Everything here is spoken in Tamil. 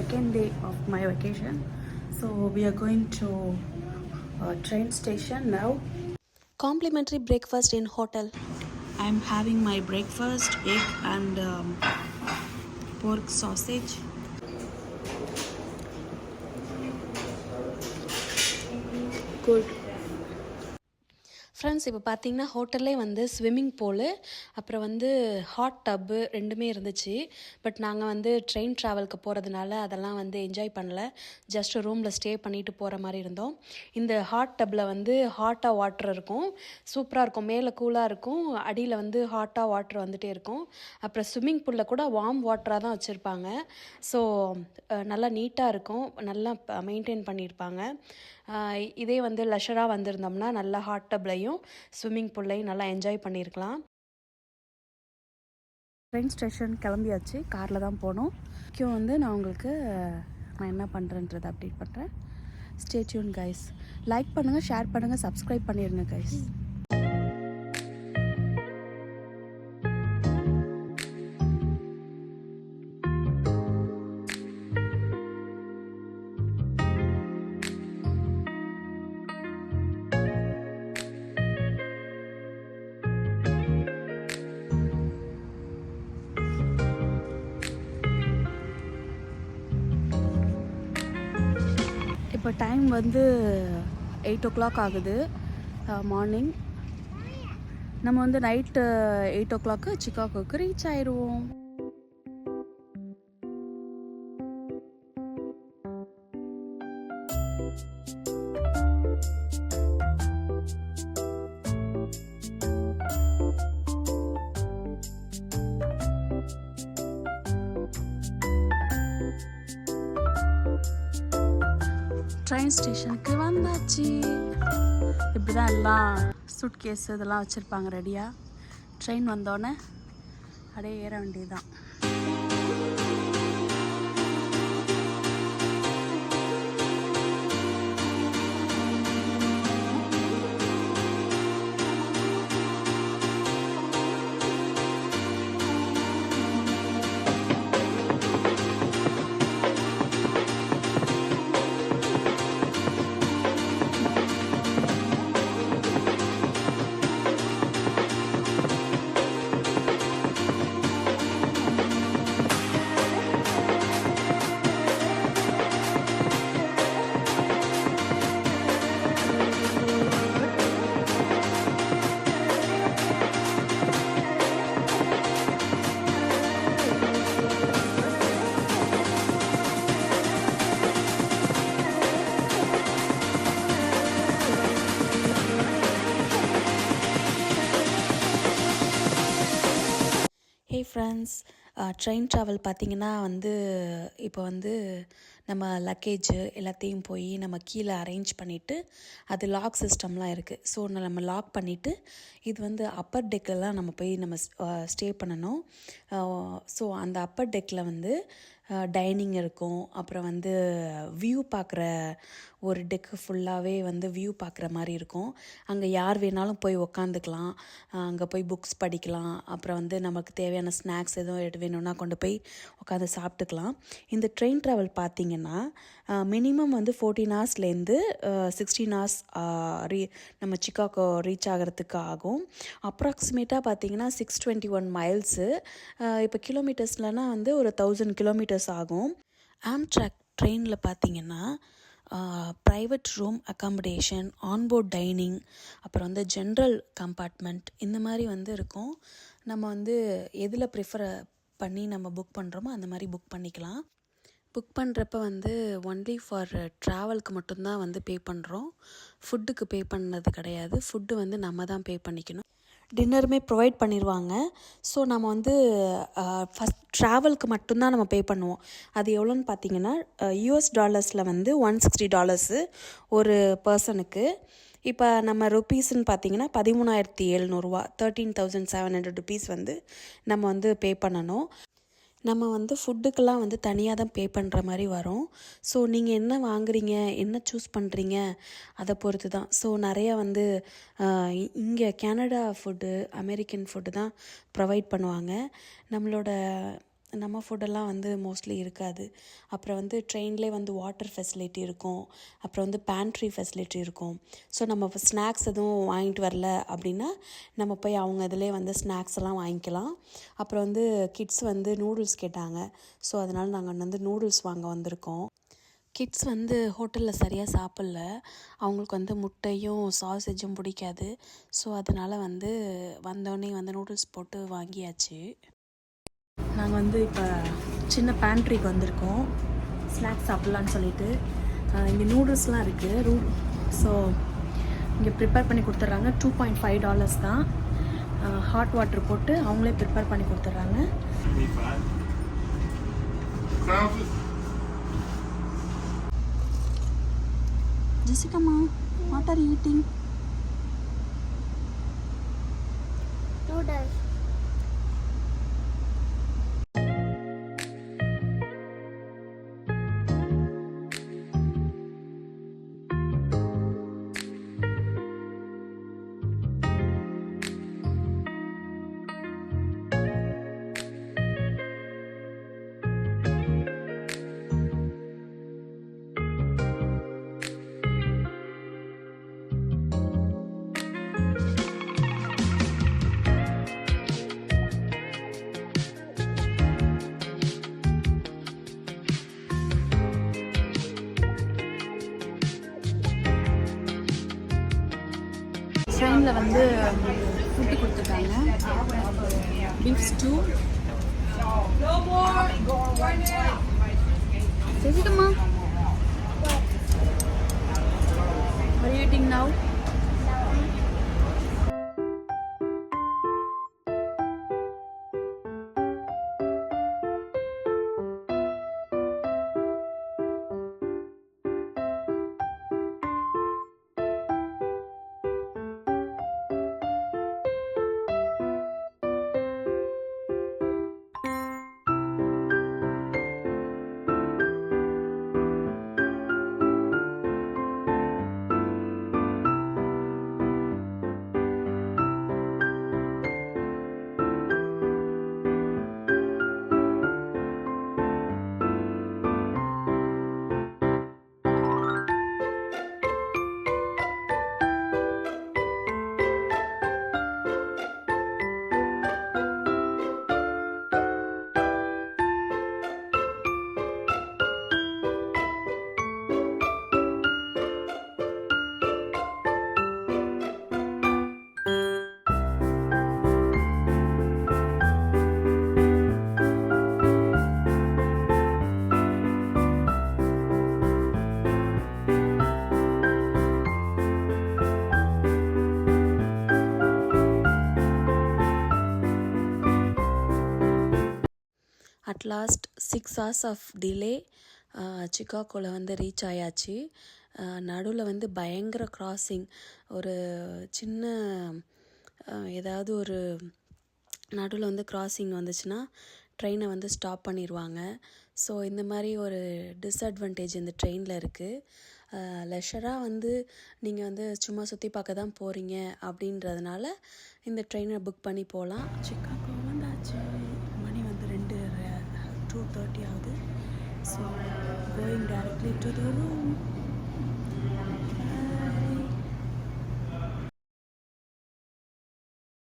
second day of my vacation. So we are going to a train station now. Complimentary breakfast in hotel. I'm having my breakfast, egg and pork sausage. Good. Friends இப்போ பார்த்தீங்கன்னா ஹோட்டல்லே வந்து ஸ்விம்மிங் பூலு அப்புறம் வந்து ஹாட் டப்பு ரெண்டுமே இருந்துச்சு. பட் நாங்கள் வந்து ட்ரெயின் ட்ராவலுக்கு போகிறதுனால அதெல்லாம் வந்து என்ஜாய் பண்ணல. ஜஸ்ட் ரூமில் ஸ்டே பண்ணிவிட்டு போகிற மாதிரி இருந்தோம். இந்த ஹாட் டப்பில் வந்து ஹாட்டாக வாட்டர் இருக்கும், சூப்பராக இருக்கும். மேலே கூலாக இருக்கும், அடியில் வந்து ஹாட்டாக வாட்டர் வந்துகிட்டே இருக்கும். அப்புறம் ஸ்விம்மிங் பூலில் கூட வார்ம் வாட்டராக தான் வச்சுருப்பாங்க. ஸோ நல்லா நீட்டாக இருக்கும், நல்லா மெயின்டைன் பண்ணியிருப்பாங்க. இதே வந்து லஷராக வந்திருந்தோம்னா நல்லா ஹாட் டப்லையும் ஸ்விம்மிங் பூல்லையும் நல்லா என்ஜாய் பண்ணியிருக்கலாம். ட்ரெயின் ஸ்டேஷன் கிளம்பியாச்சு, காரில் தான் போனோம். வந்து நான் உங்களுக்கு நான் என்ன பண்ணுறேன்றதை அப்டேட் பண்ணுறேன். Stay tune guys. லைக் பண்ணுங்கள், ஷேர் பண்ணுங்கள், சப்ஸ்கிரைப் பண்ணிடுங்க கைஸ். இப்போ டைம் வந்து 8 o'clock ஆகுது மார்னிங். நம்ம வந்து நைட்டு 8 o'clock சிக்காகோக்கு ரீச் ஆயிடுவோம். ட்ரெயின் ஸ்டேஷனுக்கு வந்தாச்சு. இப்படி தான் எல்லாம் சூட்கேஸ் இதெல்லாம் வச்சுருப்பாங்க ரெடியாக. ட்ரெயின் வந்தோடனே அப்படியே ஏற வேண்டியதுதான். ஹே ஃப்ரெண்ட்ஸ், ட்ரெயின் ட்ராவல் பார்த்திங்கன்னா வந்து இப்போ வந்து நம்ம லக்கேஜு எல்லாத்தையும் போய் நம்ம கீழே அரேஞ்ச் பண்ணிவிட்டு அது லாக் சிஸ்டம்லாம் இருக்குது. ஸோ நம்ம லாக் பண்ணிவிட்டு இது வந்து அப்பர் டெக்கிலலாம் நம்ம போய் நம்ம ஸ்டே பண்ணணும். ஸோ அந்த அப்பர் டெக்கில் வந்து டைனிங் இருக்கும், அப்புறம் வந்து வியூ பார்க்குற ஒரு டெக்கு ஃபுல்லாகவே வந்து வியூ பார்க்குற மாதிரி இருக்கும். அங்கே யார் வேணாலும் போய் உக்காந்துக்கலாம், அங்கே போய் புக்ஸ் படிக்கலாம், அப்புறம் வந்து நமக்கு தேவையான ஸ்நாக்ஸ் எதுவும் வேணும்னா கொண்டு போய் உட்காந்து சாப்பிட்டுக்கலாம். இந்த ட்ரெயின் ட்ராவல் பார்த்திங்கன்னா மினிமம் வந்து 14 ஹவர்ஸ்லேருந்து 16 ஹவர்ஸ் நம்ம சிக்காகோ ரீச் ஆகிறதுக்கு ஆகும். அப்ராக்சிமேட்டாக பார்த்திங்கன்னா 621 மைல்ஸு. இப்போ கிலோமீட்டர்ஸ்லனா வந்து ஒரு 1000 கிலோமீட்டர்ஸ் ஆகும். ஆம்ட்ராக் ட்ரெயினில் பார்த்திங்கன்னா private room accommodation, onboard dining, அப்புறம் வந்து ஜென்ரல் கம்பார்ட்மெண்ட் இந்த மாதிரி வந்து இருக்கும். நம்ம வந்து எதில் ப்ரிஃபர் பண்ணி நம்ம புக் பண்ணுறோமோ அந்த மாதிரி புக் பண்ணிக்கலாம். புக் பண்ணுறப்ப வந்து ஒன்லி ஃபார் ட்ராவலுக்கு மட்டும்தான் வந்து பே பண்ணுறோம், ஃபுட்டுக்கு பே பண்ணது கிடையாது. ஃபுட்டு வந்து நம்ம தான் பே பண்ணிக்கணும். டின்னருமே ப்ரொவைட் பண்ணிடுவாங்க. ஸோ நம்ம வந்து ஃபஸ்ட் ட்ராவலுக்கு மட்டும்தான் நம்ம பே பண்ணுவோம். அது எவ்வளோன்னு பார்த்தீங்கன்னா US$ வந்து $160 ஒரு பர்சனுக்கு. இப்போ நம்ம ருப்பீஸ்ன்னு பார்த்தீங்கன்னா 13,700 $13,700 வந்து நம்ம வந்து பே பண்ணணும். நம்ம வந்து ஃபுட்டுக்கெல்லாம் வந்து தனியாக தான் பே பண்ணுற மாதிரி வரும். ஸோ நீங்கள் என்ன வாங்குறீங்க, என்ன சூஸ் பண்ணுறீங்க அதை பொறுத்து தான். ஸோ நிறையா வந்து இங்கே கனடா ஃபுட்டு, அமெரிக்கன் ஃபுட்டு தான் ப்ரொவைட் பண்ணுவாங்க. நம்மளோட நம்ம ஃபுட்டெல்லாம் வந்து மோஸ்ட்லி இருக்காது. அப்புறம் வந்து ட்ரெயின்லேயே வந்து வாட்டர் ஃபெசிலிட்டி இருக்கும். அப்புறம் வந்து பேண்ட்ரி ஃபெசிலிட்டி இருக்கும். ஸோ நம்ம இப்போ ஸ்நாக்ஸ் எதுவும் வாங்கிட்டு வரல அப்படின்னா நம்ம போய் அவங்க இதிலே வந்து ஸ்நாக்ஸ் எல்லாம் வாங்கிக்கலாம். அப்புறம் வந்து கிட்ஸ் வந்து நூடுல்ஸ் கேட்டாங்க. ஸோ அதனால் நாங்கள் வந்து நூடுல்ஸ் வாங்க வந்திருக்கோம். கிட்ஸ் வந்து ஹோட்டலில் சரியாக சாப்பிட்ல. அவங்களுக்கு வந்து முட்டையும் சாசேஜும் பிடிக்காது. ஸோ அதனால் வந்து வந்தோடனே வந்து நூடுல்ஸ் போட்டு வாங்கியாச்சு. நாங்கள் வந்து இப்போ சின்ன பேண்ட்ரிக்கு வந்திருக்கோம் ஸ்நாக்ஸ் சாப்பிட்லான்னு சொல்லிட்டு. இங்கே நூடுல்ஸ்லாம் இருக்குது. ஸோ இங்கே ப்ரிப்பேர் பண்ணி கொடுத்துட்றாங்க. $2.5 தான். ஹாட் வாட்டர் போட்டு அவங்களே ப்ரிப்பேர் பண்ணி கொடுத்துட்றாங்க. ஜெசிகாமா, what are you eating? Noodles. ட்ரெயினில் வந்து ஃபுட்டு கொடுத்துருக்காங்க. Beef stew. ஜெசிகம்மா, what are you eating now? At last 6 hours of delay சிக்காகோவில் வந்து ரீச் ஆயாச்சு. நடுவில் வந்து பயங்கர கிராசிங். ஒரு சின்ன ஏதாவது ஒரு நடுவில் வந்து கிராசிங் வந்துச்சுன்னா ட்ரெயினை வந்து ஸ்டாப் பண்ணிடுவாங்க. ஸோ இந்த மாதிரி ஒரு டிஸ்அட்வான்டேஜ் இந்த ட்ரெயினில் இருக்குது. லெஷராக வந்து நீங்கள் வந்து சும்மா சுற்றி பார்க்க தான் போகிறீங்க அப்படின்றதுனால இந்த ட்ரெயினை புக் பண்ணி போகலாம். சிக்காகோ வந்தாச்சு. மணி வந்து 2:30 ஆகுது. So going directly to the room.